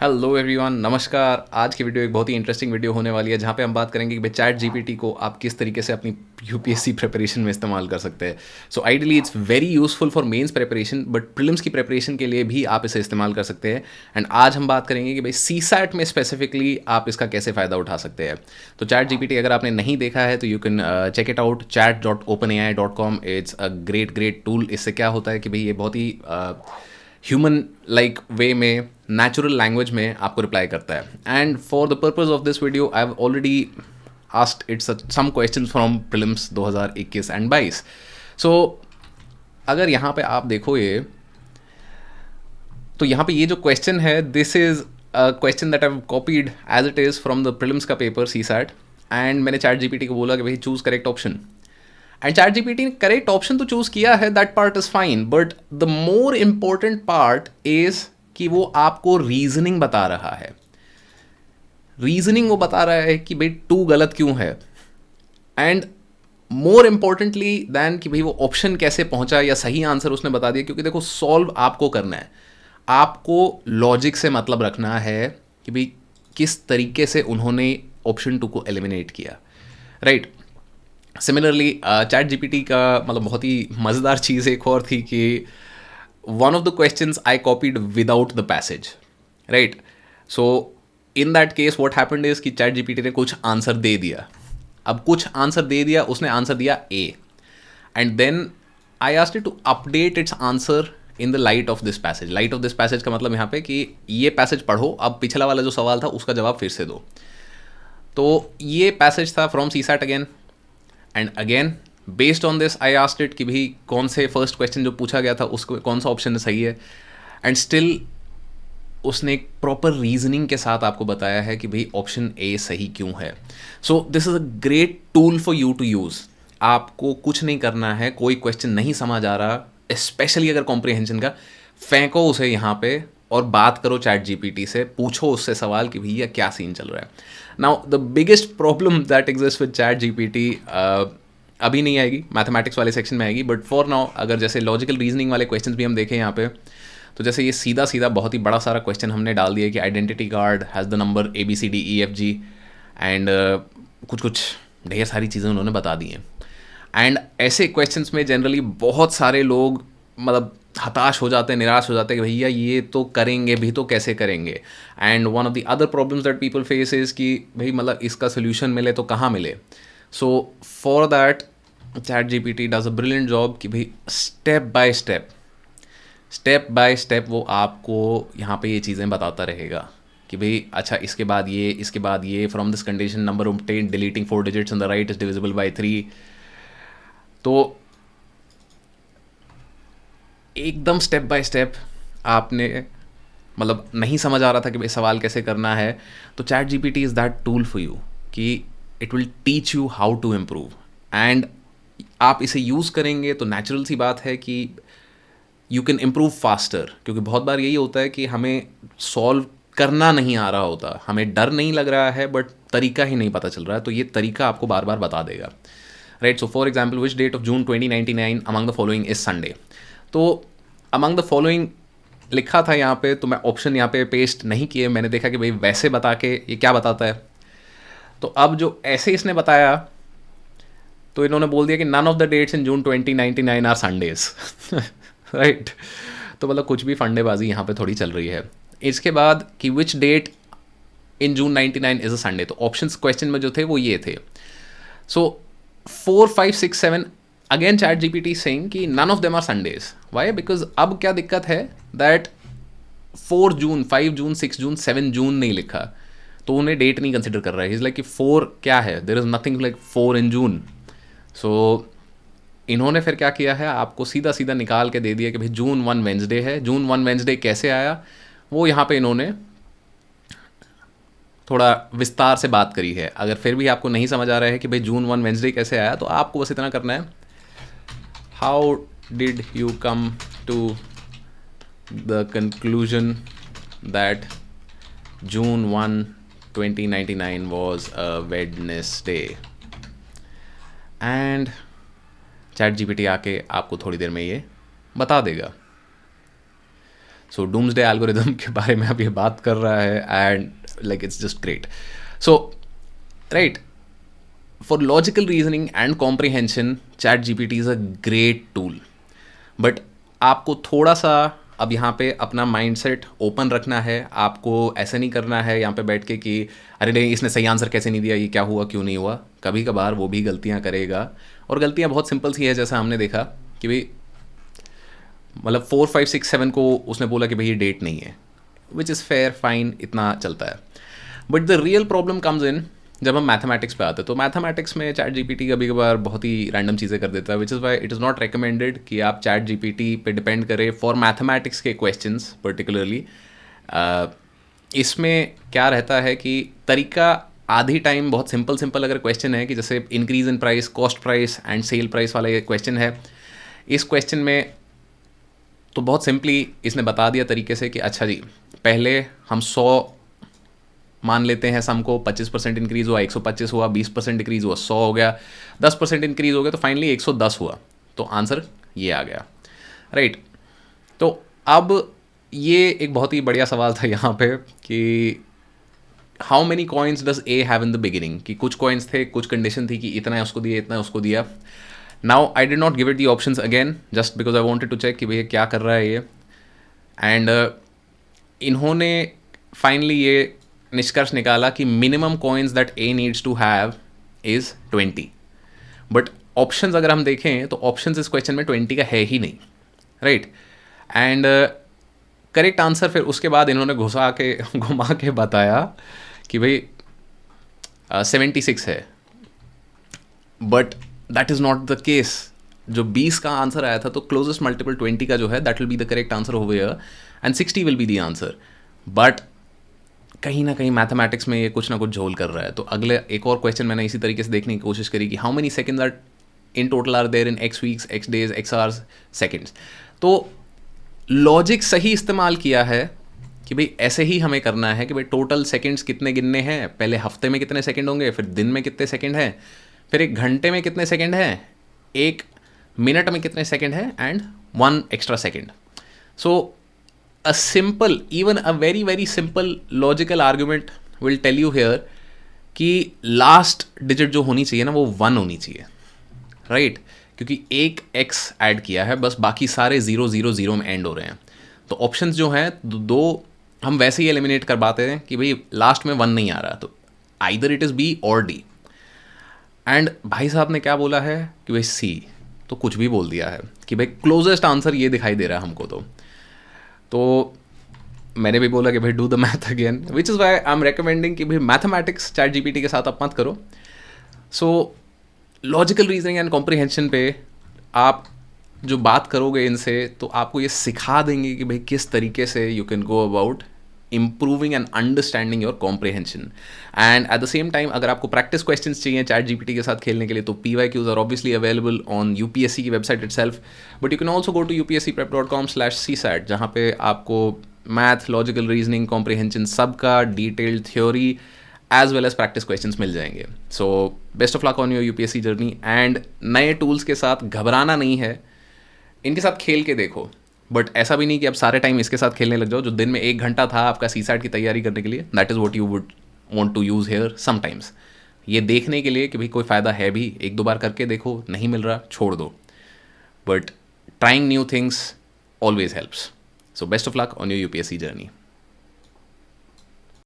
Hello everyone, नमस्कार। आज की वीडियो एक बहुत ही इंटरेस्टिंग वीडियो होने वाली है जहाँ पे हम बात करेंगे कि भाई चैट जीपीटी को आप किस तरीके से अपनी यूपीएससी प्रिपरेशन में इस्तेमाल कर सकते हैं। So ideally it's very useful for mains preparation, but prelims की प्रिपरेशन के लिए भी आप इसे इस्तेमाल कर सकते हैं। एंड आज हम बात करेंगे कि भाई सीसैट में स्पेसिफिकली आप इसका कैसे फ़ायदा उठा सकते हैं। तो चैट जीपीटी अगर आपने नहीं देखा है तो you can check it out, chat.openai.com। It's a great tool. इससे क्या होता है कि भाई ये बहुत ही ह्यूमन लाइक वे में, नेचुरल लैंग्वेज में आपको रिप्लाई करता है। And for the purpose of this video I have already asked its some questions from prelims 2021 and 22। So अगर यहाँ पे आप देखो ये, तो यहाँ पे ये जो क्वेश्चन है, this is a question that I have copied as it is from the prelims का पेपर सीसैट। एंड मैंने चैट जीपीटी को बोला कि भाई choose correct option. And ChatGPT ने करेक्ट ऑप्शन तो चूज किया है, that part is fine, but the more important part is कि वो आपको रीजनिंग बता रहा है। रीजनिंग वो बता रहा है कि भाई टू गलत क्यों है, एंड मोर इंपॉर्टेंटली दैन कि भाई वो ऑप्शन कैसे पहुंचा या सही आंसर उसने बता दिया। क्योंकि देखो, सॉल्व आपको करना है, आपको लॉजिक से मतलब रखना है कि भाई किस तरीके से उन्होंने ऑप्शन 2 को एलिमिनेट किया, राइट। सिमिलरली चैट जीपीटी का मतलब बहुत ही मज़ेदार चीज़ एक और थी कि one of the questions I copied without the passage, right. So in that case what happened is कि चैट जीपीटी ने कुछ आंसर दे दिया। अब कुछ आंसर दे दिया, उसने आंसर दिया A, and then I asked it to update its answer in the light of this passage. Light of this passage का मतलब यहाँ पे कि ये पैसेज पढ़ो, अब पिछला वाला जो सवाल था उसका जवाब फिर से दो। तो ये पैसेज था from CSAT again. And again based on this I asked it कि भाई कौन से फर्स्ट क्वेश्चन जो पूछा गया था उसको कौन सा ऑप्शन सही है। एंड स्टिल उसने एक प्रॉपर रीजनिंग के साथ आपको बताया है कि भाई ऑप्शन ए सही क्यों है। So this is a great tool for you to use. आपको कुछ नहीं करना है, कोई क्वेश्चन नहीं समझ आ रहा, स्पेशली अगर कॉम्प्रिहेंशन का, फेंको उसे यहाँ पे और बात करो चैट जीपीटी से, पूछो उससे सवाल कि भैया क्या सीन चल रहा है। Now the biggest problem that exist with chat GPT अभी नहीं आएगी, मैथमेटिक्स वाले सेक्शन में आएगी, बट फॉर नाउ अगर जैसे लॉजिकल रीजनिंग वाले क्वेश्चन भी हम देखें यहाँ पे, तो जैसे ये सीधा सीधा बहुत ही बड़ा सारा क्वेश्चन हमने डाल दिया कि identity card has the number ABCDEFG, and कुछ कुछ ढेर सारी चीज़ें उन्होंने बता दी हैं। एंड ऐसे क्वेश्चंस में जनरली बहुत सारे लोग मतलब हताश हो जाते हैं, निराश हो जाते हैं कि भैया ये तो करेंगे भी तो कैसे करेंगे। And one of the other problems that people face is कि भाई मतलब इसका सोल्यूशन मिले तो कहाँ मिले। So for that chat GPT does a brilliant job कि भाई स्टेप बाय स्टेप वो आपको यहाँ पे ये चीज़ें बताता रहेगा कि भाई अच्छा इसके बाद ये, इसके बाद ये, from this condition number obtained deleting 4 digits in the right is divisible by 3। तो एकदम स्टेप बाय स्टेप आपने मतलब नहीं समझ आ रहा था कि भाई सवाल कैसे करना है, तो ChatGPT is that tool for you कि it will teach you how to improve. And आप इसे यूज़ करेंगे तो नेचुरल सी बात है कि यू कैन इम्प्रूव फास्टर। क्योंकि बहुत बार यही होता है कि हमें सॉल्व करना नहीं आ रहा होता, हमें डर नहीं लग रहा है, बट तरीका ही नहीं पता चल रहा है, तो ये तरीका आपको बार बार बता देगा, right. So for example, which date of June 2099 among the following is Sunday. तो अमंग द फॉलोइंग लिखा था यहाँ पे, तो मैं ऑप्शन यहाँ पे पेस्ट नहीं किए, मैंने देखा कि भाई वैसे बता के ये क्या बताता है। तो अब जो ऐसे इसने बताया, तो इन्होंने बोल दिया कि none of the dates in June 2099 are Sundays, right. तो मतलब कुछ भी फंडेबाजी यहाँ पे थोड़ी चल रही है। इसके बाद कि which date in June 99 is a Sunday, तो ऑप्शंस क्वेश्चन में जो थे वो ये थे। So 4, 5, 6, 7 again ChatGPT saying कि none of them are Sundays. Why? Because अब क्या दिक्कत है दैट 4 जून, 5 जून, 6 जून, 7 जून नहीं लिखा, तो उन्हें डेट नहीं कंसिडर कर रहा है। इज लाइक कि 4 क्या है, देर इज नथिंग लाइक 4 इन जून। सो इन्होंने फिर क्या किया है, आपको सीधा सीधा निकाल के दे दिया कि भाई जून 1 वेंसडे है। जून 1 वेंसडे कैसे आया, वो यहाँ पे इन्होंने थोड़ा विस्तार से बात करी है। अगर फिर भी आपको नहीं समझ आ रहा है कि भाई जून 1 वेंसडे कैसे आया, तो आपको बस इतना करना है, how did you come to the conclusion that June 1 2099 was a Wednesday. And ChatGPT आके आपको थोड़ी देर में ये बता देगा। सो डूम्सडे एल्गोरिदम के बारे में अब ये बात कर रहा है and like it's just great. So right, for logical reasoning and comprehension, ChatGPT is a great tool. But आपको थोड़ा सा अब यहाँ पे अपना माइंडसेट ओपन रखना है. आपको ऐसे नहीं करना है यहाँ पे बैठ के कि अरे नहीं इसने सही आंसर कैसे नहीं दिया, ये क्या हुआ क्यों नहीं हुआ. कभी कभार वो भी गलतियाँ करेगा, और गलतियाँ बहुत सिंपल सी है. जैसा हमने देखा कि भाई मतलब 4, 5, 6, 7 को उसने बोला कि भाई ये डेट नहीं है, विच इज़ फेयर, फाइन, इतना चलता है. But the real problem comes in जब हम मैथमेटिक्स पे आते हैं. तो मैथमेटिक्स में चैट जीपीटी कभी कभार बहुत ही रैंडम चीज़ें कर देता है, which is why it is not recommended कि आप चैट जीपीटी पे डिपेंड करें फॉर मैथमेटिक्स के क्वेश्चंस पर्टिकुलरली. इसमें क्या रहता है कि तरीका आधी टाइम बहुत सिंपल अगर क्वेश्चन है कि जैसे increase in price, cost price and sale price वाला ये क्वेश्चन है. इस क्वेश्चन में तो बहुत सिंपली इसने बता दिया तरीके से कि अच्छा जी पहले हम 100 मान लेते हैं सम को, 25% इंक्रीज़ हुआ 125 हुआ, 20% इंक्रीज़ हुआ 100 हो गया, 10% इंक्रीज़ हो गया तो फाइनली 110 हुआ. तो आंसर ये आ गया, राइट. तो अब ये एक बहुत ही बढ़िया सवाल था यहाँ पे कि how many coins does A have in the beginning. कि कुछ कॉइन्स थे, कुछ कंडीशन थी कि इतना उसको दिया, इतना उसको दिया. Now I did not give it the options again just because I wanted to check कि भैया क्या कर रहा है ये. एंड इन्होंने फाइनली ये निष्कर्ष निकाला कि minimum coins that A needs to have is 20. But options अगर हम देखें तो ऑप्शंस इस क्वेश्चन में 20 का है ही नहीं, राइट. एंड करेक्ट आंसर फिर उसके बाद इन्होंने घुमा के बताया कि भाई 76 है. But that is not the case. जो 20 का आंसर आया था तो क्लोजेस्ट मल्टीपल 20 का जो है that will be the correct answer over here and 60 will be the answer. But कहीं ना कहीं मैथमेटिक्स में ये कुछ ना कुछ झोल कर रहा है. तो अगले एक और क्वेश्चन मैंने इसी तरीके से देखने की कोशिश करी कि how many seconds are in total are there in X weeks, X days, X hours, seconds. तो लॉजिक सही इस्तेमाल किया है कि भाई ऐसे ही हमें करना है कि भाई टोटल सेकंड्स कितने गिनने हैं. पहले हफ्ते में कितने सेकंड होंगे, फिर दिन में कितने सेकंड हैं, फिर एक घंटे में कितने सेकंड हैं, एक मिनट में कितने सेकंड हैं and 1 extra second. So a simple, even a very very simple logical argument will tell you here कि लास्ट डिजिट जो होनी चाहिए ना वो 1 होनी चाहिए, राइट. क्योंकि एक x ऐड किया है, बस बाकी सारे 0 0 0 में एंड हो रहे हैं. तो ऑप्शंस जो हैं दो हम वैसे ही एलिमिनेट कर पाते हैं कि भाई लास्ट में 1 नहीं आ रहा, तो आइदर इट इज़ बी और डी. एंड भाई साहब ने क्या बोला है कि भाई सी, तो कुछ भी बोल दिया है कि भाई क्लोजेस्ट आंसर ये दिखाई दे रहा है हमको. तो मैंने भी बोला कि भाई do the math again, which is why I am recommending कि भाई मैथमेटिक्स चैट जीपीटी के साथ आप मत करो. सो लॉजिकल रीजनिंग एंड कॉम्प्रिहेंशन पे आप जो बात करोगे इनसे तो आपको ये सिखा देंगे कि भाई किस तरीके से you can go about improving and understanding your comprehension. And at the same time अगर आपको practice questions चाहिए चैट जीपीटी के साथ खेलने के लिए तो PYQs are obviously available on UPSC की website itself, but you can also go to upscprep.com/csat जहाँ पे आपको मैथ, लॉजिकल रीजनिंग, कॉम्प्रिहेंशन सबका detailed theory as well as practice questions मिल जाएंगे. So best of luck on your UPSC journey. And नए tools के साथ घबराना नहीं है, इनके साथ खेल के देखो. बट ऐसा भी नहीं कि अब सारे टाइम इसके साथ खेलने लग जाओ. जो दिन में 1 घंटा था आपका सीसैट की तैयारी करने के लिए, that is what you would want to use here sometimes. ये देखने के लिए कि भाई कोई फ़ायदा है भी, 1-2 बार करके देखो, नहीं मिल रहा छोड़ दो. But trying new things always helps. So best of luck on your UPSC journey.